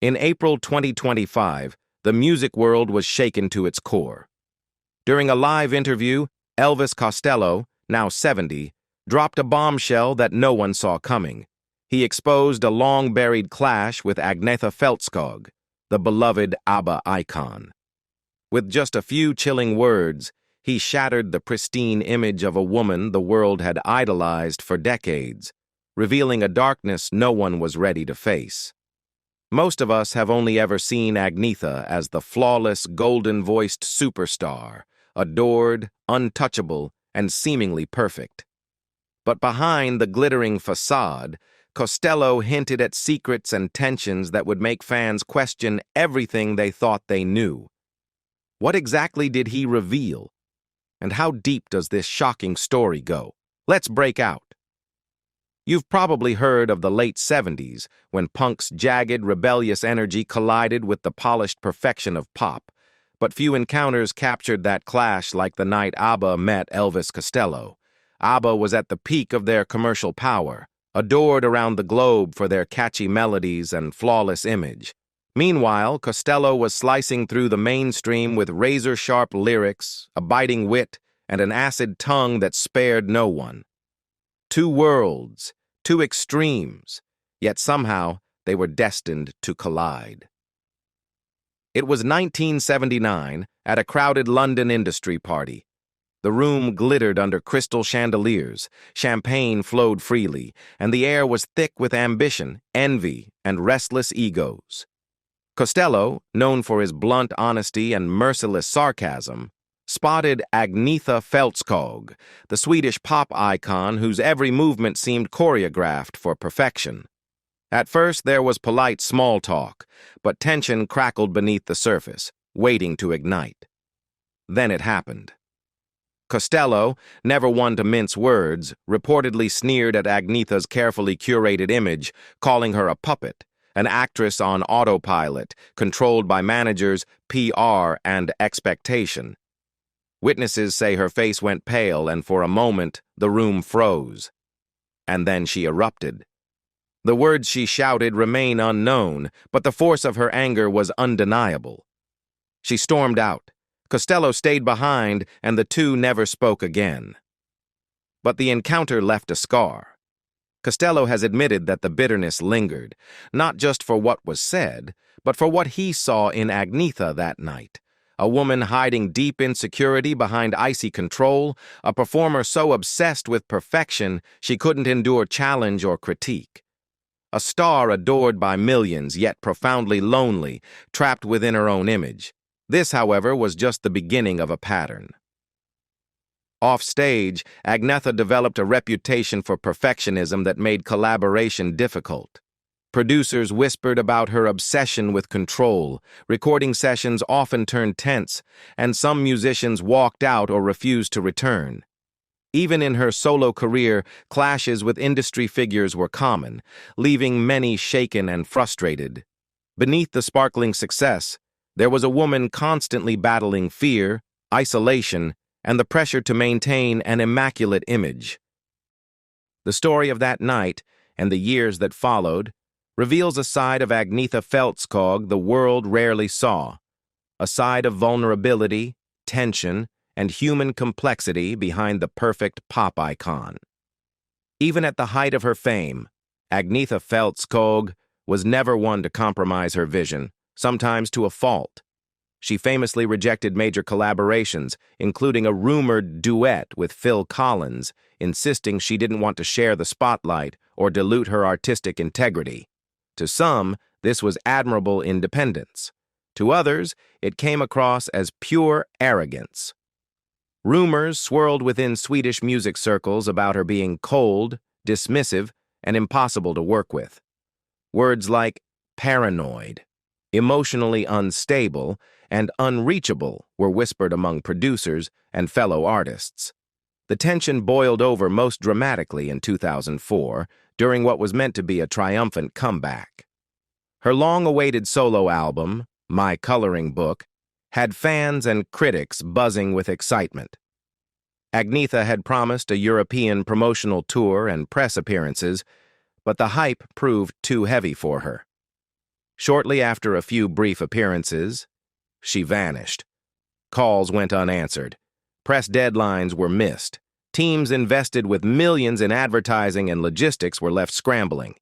In April 2025, the music world was shaken to its core. During a live interview, Elvis Costello, now 70, dropped a bombshell that no one saw coming. He exposed a long-buried clash with Agnetha Faltskog, the beloved ABBA icon. With just a few chilling words, he shattered the pristine image of a woman the world had idolized for decades, revealing a darkness no one was ready to face. Most of us have only ever seen Agnetha as the flawless, golden-voiced superstar, adored, untouchable, and seemingly perfect. But behind the glittering facade, Costello hinted at secrets and tensions that would make fans question everything they thought they knew. What exactly did he reveal? And how deep does this shocking story go? Let's break out. You've probably heard of the late 70s, when punk's jagged, rebellious energy collided with the polished perfection of pop, but few encounters captured that clash like the night ABBA met Elvis Costello. ABBA was at the peak of their commercial power, adored around the globe for their catchy melodies and flawless image. Meanwhile, Costello was slicing through the mainstream with razor-sharp lyrics, a biting wit, and an acid tongue that spared no one. Two worlds, two extremes, yet somehow they were destined to collide. It was 1979 at a crowded London industry party. The room glittered under crystal chandeliers, champagne flowed freely, and the air was thick with ambition, envy, and restless egos. Costello, known for his blunt honesty and merciless sarcasm, spotted Agnetha Faltskog, the Swedish pop icon whose every movement seemed choreographed for perfection. At first, there was polite small talk, but tension crackled beneath the surface, waiting to ignite. Then it happened. Costello, never one to mince words, reportedly sneered at Agnetha's carefully curated image, calling her a puppet, an actress on autopilot, controlled by managers, PR, and expectation. Witnesses say her face went pale, and for a moment, the room froze. And then she erupted. The words she shouted remain unknown, but the force of her anger was undeniable. She stormed out. Costello stayed behind, and the two never spoke again. But the encounter left a scar. Costello has admitted that the bitterness lingered, not just for what was said, but for what he saw in Agnetha that night. A woman hiding deep insecurity behind icy control, a performer so obsessed with perfection she couldn't endure challenge or critique. A star adored by millions, yet profoundly lonely, trapped within her own image. This, however, was just the beginning of a pattern. Off-stage, Agnetha developed a reputation for perfectionism that made collaboration difficult. Producers whispered about her obsession with control, recording sessions often turned tense, and some musicians walked out or refused to return. Even in her solo career, clashes with industry figures were common, leaving many shaken and frustrated. Beneath the sparkling success, there was a woman constantly battling fear, isolation, and the pressure to maintain an immaculate image. The story of that night, and the years that followed, reveals a side of Agnetha Faltskog the world rarely saw, a side of vulnerability, tension, and human complexity behind the perfect pop icon. Even at the height of her fame, Agnetha Faltskog was never one to compromise her vision, sometimes to a fault. She famously rejected major collaborations, including a rumored duet with Phil Collins, insisting she didn't want to share the spotlight or dilute her artistic integrity. To some, this was admirable independence. To others, it came across as pure arrogance. Rumors swirled within Swedish music circles about her being cold, dismissive, and impossible to work with. Words like paranoid, emotionally unstable, and unreachable were whispered among producers and fellow artists. The tension boiled over most dramatically in 2004, during what was meant to be a triumphant comeback. Her long-awaited solo album, My Coloring Book, had fans and critics buzzing with excitement. Agnetha had promised a European promotional tour and press appearances, but the hype proved too heavy for her. Shortly after a few brief appearances, she vanished. Calls went unanswered. Press deadlines were missed. Teams invested with millions in advertising and logistics were left scrambling.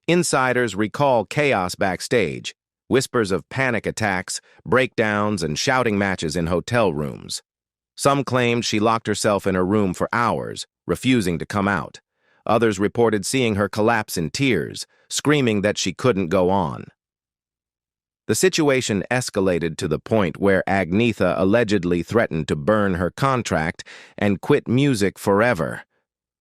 Insiders recall chaos backstage, whispers of panic attacks, breakdowns, and shouting matches in hotel rooms. Some claimed she locked herself in her room for hours, refusing to come out. Others reported seeing her collapse in tears, screaming that she couldn't go on. The situation escalated to the point where Agnetha allegedly threatened to burn her contract and quit music forever.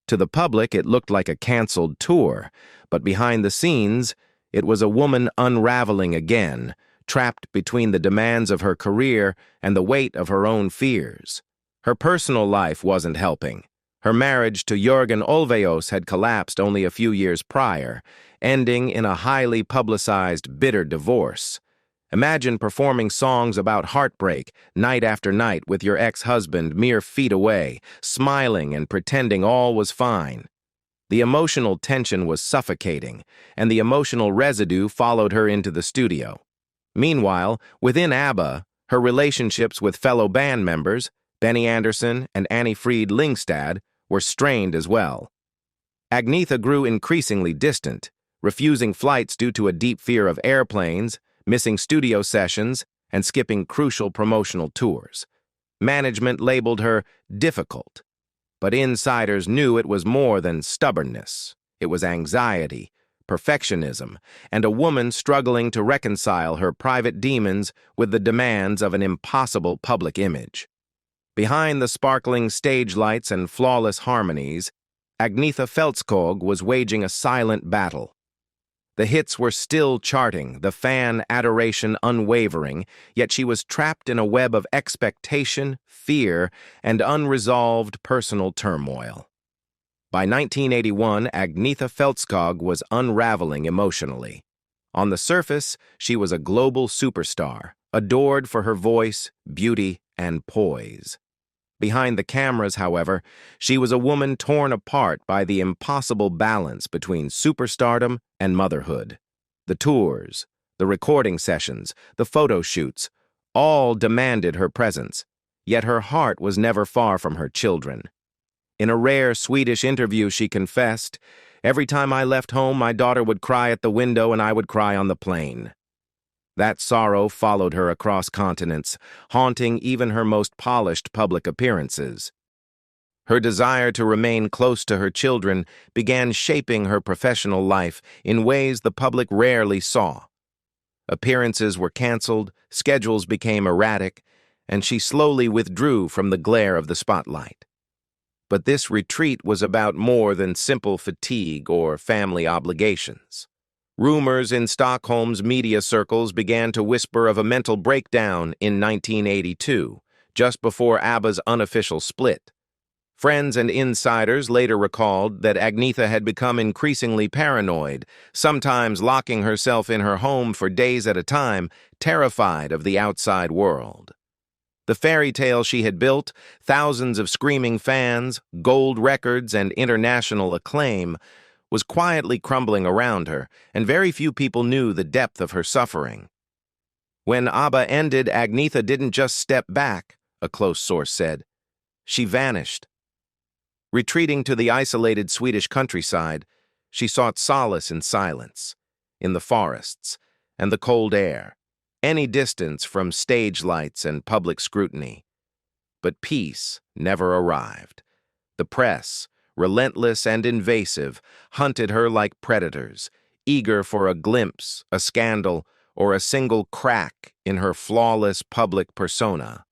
To the public, it looked like a canceled tour, but behind the scenes, it was a woman unraveling again, trapped between the demands of her career and the weight of her own fears. Her personal life wasn't helping. Her marriage to Jürgen Olveus had collapsed only a few years prior, ending in a highly publicized, bitter divorce. Imagine performing songs about heartbreak night after night with your ex-husband mere feet away, smiling and pretending all was fine. The emotional tension was suffocating, and the emotional residue followed her into the studio. Meanwhile, within ABBA, her relationships with fellow band members, Benny Andersson and Annie-Fried Lyngstad, were strained as well. Agnetha grew increasingly distant, refusing flights due to a deep fear of airplanes, missing studio sessions, and skipping crucial promotional tours. Management labeled her difficult, but insiders knew it was more than stubbornness. It was anxiety, perfectionism, and a woman struggling to reconcile her private demons with the demands of an impossible public image. Behind the sparkling stage lights and flawless harmonies, Agnetha Faltskog was waging a silent battle. The hits were still charting, the fan adoration unwavering, yet she was trapped in a web of expectation, fear, and unresolved personal turmoil. By 1981, Agnetha Faltskog was unraveling emotionally. On the surface, she was a global superstar, adored for her voice, beauty, and poise. Behind the cameras, however, she was a woman torn apart by the impossible balance between superstardom and motherhood. The tours, the recording sessions, the photo shoots, all demanded her presence, yet her heart was never far from her children. In a rare Swedish interview, she confessed, "Every time I left home, my daughter would cry at the window and I would cry on the plane." That sorrow followed her across continents, haunting even her most polished public appearances. Her desire to remain close to her children began shaping her professional life in ways the public rarely saw. Appearances were canceled, schedules became erratic, and she slowly withdrew from the glare of the spotlight. But this retreat was about more than simple fatigue or family obligations. Rumors in Stockholm's media circles began to whisper of a mental breakdown in 1982, just before ABBA's unofficial split. Friends and insiders later recalled that Agnetha had become increasingly paranoid, sometimes locking herself in her home for days at a time, terrified of the outside world. The fairy tale she had built, thousands of screaming fans, gold records, and international acclaim, was quietly crumbling around her, and very few people knew the depth of her suffering. When ABBA ended, Agnetha didn't just step back, a close source said. She vanished. Retreating to the isolated Swedish countryside, she sought solace in silence, in the forests, and the cold air, any distance from stage lights and public scrutiny. But peace never arrived. The press, relentless and invasive, hunted her like predators, eager for a glimpse, a scandal, or a single crack in her flawless public persona.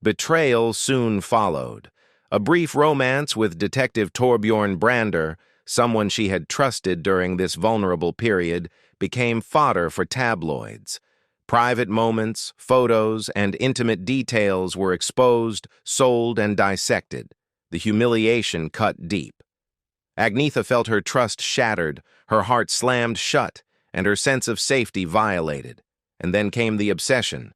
Betrayal soon followed. A brief romance with Detective Torbjorn Brander, someone she had trusted during this vulnerable period, became fodder for tabloids. Private moments, photos, and intimate details were exposed, sold, and dissected. The humiliation cut deep. Agnetha felt her trust shattered, her heart slammed shut, and her sense of safety violated. And then came the obsession.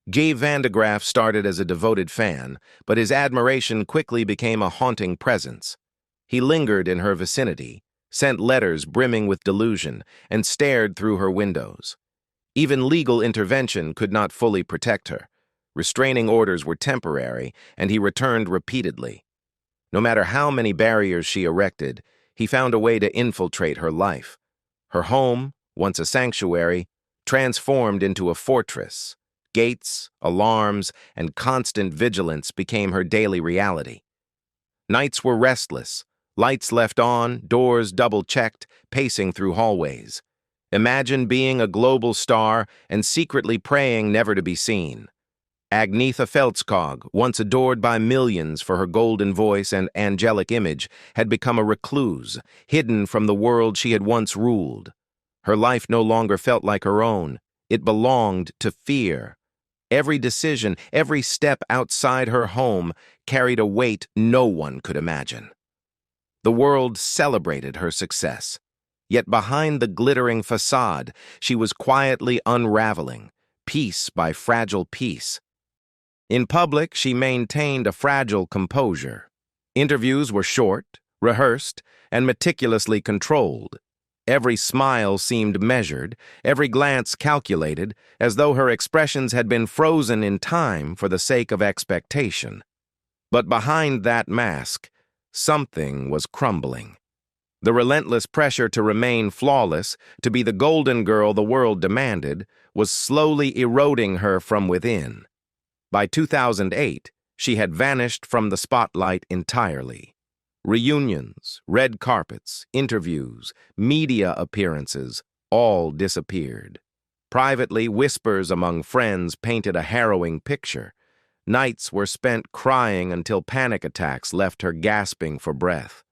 Guy van de Graaf started as a devoted fan, but his admiration quickly became a haunting presence. He lingered in her vicinity, sent letters brimming with delusion, and stared through her windows. Even legal intervention could not fully protect her. Restraining orders were temporary, and he returned repeatedly. No matter how many barriers she erected, he found a way to infiltrate her life. Her home, once a sanctuary, transformed into a fortress. Gates, alarms, and constant vigilance became her daily reality. Nights were restless, lights left on, doors double-checked, pacing through hallways. Imagine being a global star and secretly praying never to be seen. Agnetha Faltskog, once adored by millions for her golden voice and angelic image, had become a recluse, hidden from the world she had once ruled. Her life no longer felt like her own. It belonged to fear. Every decision, every step outside her home carried a weight no one could imagine. The world celebrated her success. Yet behind the glittering facade, she was quietly unraveling, piece by fragile piece. In public, she maintained a fragile composure. Interviews were short, rehearsed, and meticulously controlled. Every smile seemed measured, every glance calculated, as though her expressions had been frozen in time for the sake of expectation. But behind that mask, something was crumbling. The relentless pressure to remain flawless, to be the golden girl the world demanded, was slowly eroding her from within. By 2008, she had vanished from the spotlight entirely. Reunions, red carpets, interviews, media appearances, all disappeared. Privately, whispers among friends painted a harrowing picture. Nights were spent crying until panic attacks left her gasping for breath.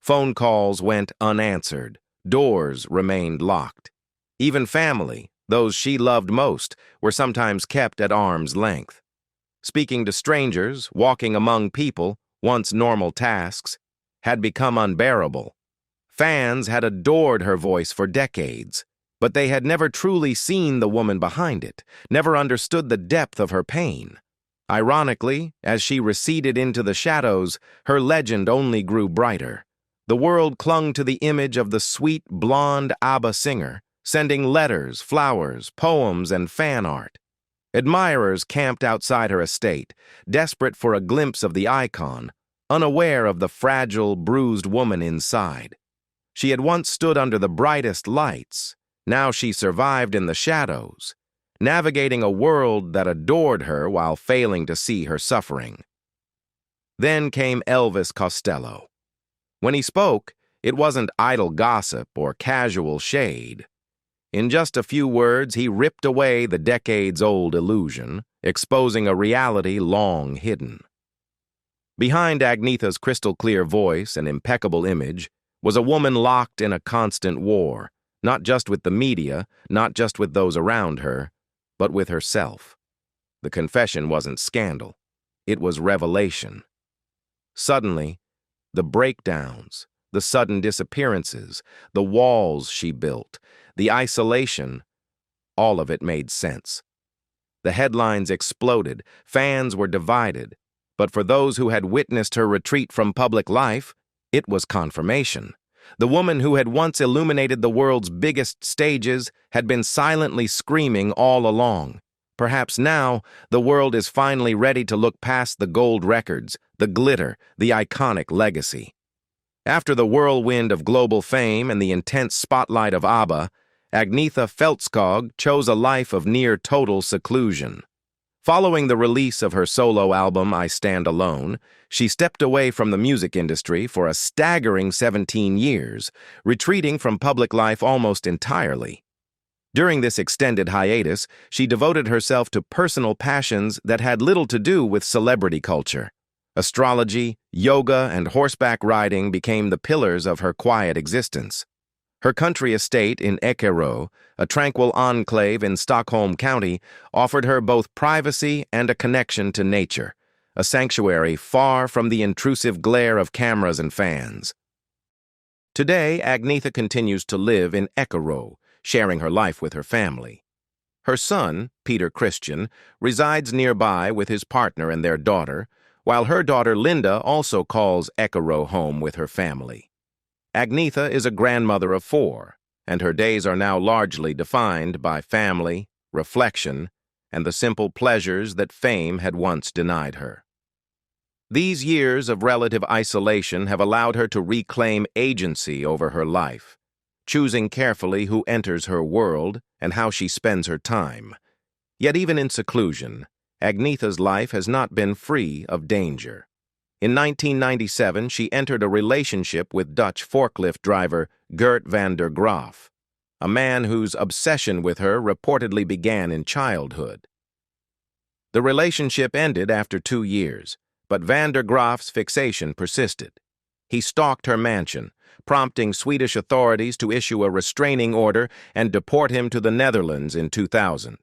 Phone calls went unanswered. Doors remained locked. Even family, those she loved most, were sometimes kept at arm's length. Speaking to strangers, walking among people, once normal tasks, had become unbearable. Fans had adored her voice for decades, but they had never truly seen the woman behind it, never understood the depth of her pain. Ironically, as she receded into the shadows, her legend only grew brighter. The world clung to the image of the sweet, blonde ABBA singer, sending letters, flowers, poems, and fan art. Admirers camped outside her estate, desperate for a glimpse of the icon, unaware of the fragile, bruised woman inside. She had once stood under the brightest lights. Now she survived in the shadows, navigating a world that adored her while failing to see her suffering. Then came Elvis Costello. When he spoke, it wasn't idle gossip or casual shade. In just a few words, he ripped away the decades-old illusion, exposing a reality long hidden. Behind Agnetha's crystal-clear voice and impeccable image was a woman locked in a constant war, not just with the media, not just with those around her, but with herself. The confession wasn't scandal. It was revelation. Suddenly, the breakdowns, the sudden disappearances, the walls she built, the isolation, all of it made sense. The headlines exploded, fans were divided, but for those who had witnessed her retreat from public life, it was confirmation. The woman who had once illuminated the world's biggest stages had been silently screaming all along. Perhaps now, the world is finally ready to look past the gold records, the glitter, the iconic legacy. After the whirlwind of global fame and the intense spotlight of ABBA, Agnetha Faltskog chose a life of near-total seclusion. Following the release of her solo album, I Stand Alone, she stepped away from the music industry for a staggering 17 years, retreating from public life almost entirely. During this extended hiatus, she devoted herself to personal passions that had little to do with celebrity culture. Astrology, yoga, and horseback riding became the pillars of her quiet existence. Her country estate in Eckerö, a tranquil enclave in Stockholm County, offered her both privacy and a connection to nature, a sanctuary far from the intrusive glare of cameras and fans. Today, Agnetha continues to live in Eckerö, sharing her life with her family. Her son, Peter Christian, resides nearby with his partner and their daughter, while her daughter Linda also calls Eckerö home with her family. Agnetha is a grandmother of 4. and her days are now largely defined by family, reflection, and the simple pleasures that fame had once denied her. These years of relative isolation have allowed her to reclaim agency over her life, choosing carefully who enters her world and how she spends her time. Yet even in seclusion, Agnetha's life has not been free of danger. In 1997, she entered a relationship with Dutch forklift driver Gert van der Graaf, a man whose obsession with her reportedly began in childhood. The relationship ended after 2 years, but van der Graaf's fixation persisted. He stalked her mansion, prompting Swedish authorities to issue a restraining order and deport him to the Netherlands in 2000.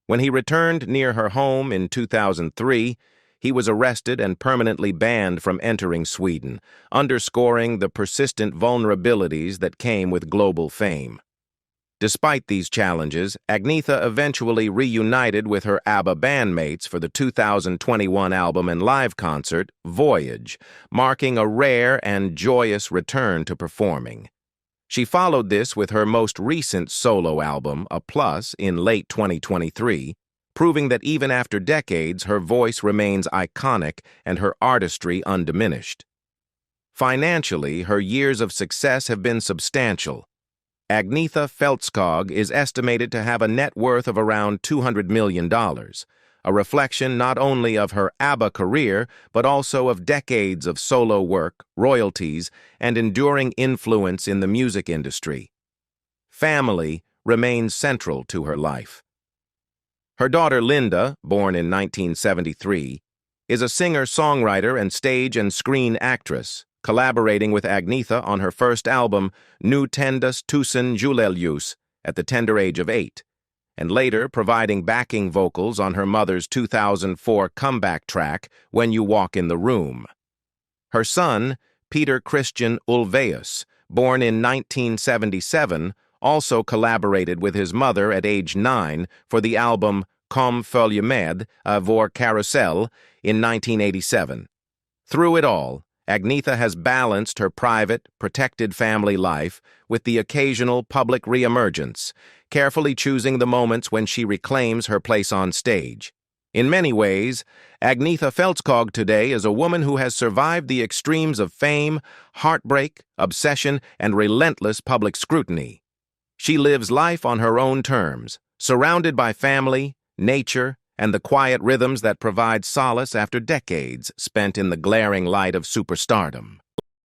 When he returned near her home in 2003, he was arrested and permanently banned from entering Sweden, underscoring the persistent vulnerabilities that came with global fame. Despite these challenges, Agnetha eventually reunited with her ABBA bandmates for the 2021 album and live concert, Voyage, marking a rare and joyous return to performing. She followed this with her most recent solo album, A Plus, in late 2023, proving that even after decades, her voice remains iconic and her artistry undiminished. Financially, her years of success have been substantial. Agnetha Faltskog is estimated to have a net worth of around $200 million, a reflection not only of her ABBA career, but also of decades of solo work, royalties, and enduring influence in the music industry. Family remains central to her life. Her daughter Linda, born in 1973, is a singer-songwriter and stage and screen actress, collaborating with Agnetha on her first album, Nu Tendas Tusen Juleljus, at the tender age of 8, and later providing backing vocals on her mother's 2004 comeback track, When You Walk in the Room. Her son, Peter Christian Ulvaeus, born in 1977, also collaborated with his mother at age 9 for the album Comme Följe med vår Carousel in 1987. Through it all, Agnetha has balanced her private, protected family life with the occasional public reemergence, carefully choosing the moments when she reclaims her place on stage. In many ways, Agnetha Faltskog today is a woman who has survived the extremes of fame, heartbreak, obsession, and relentless public scrutiny. She lives life on her own terms, surrounded by family, nature, and the quiet rhythms that provide solace after decades spent in the glaring light of superstardom.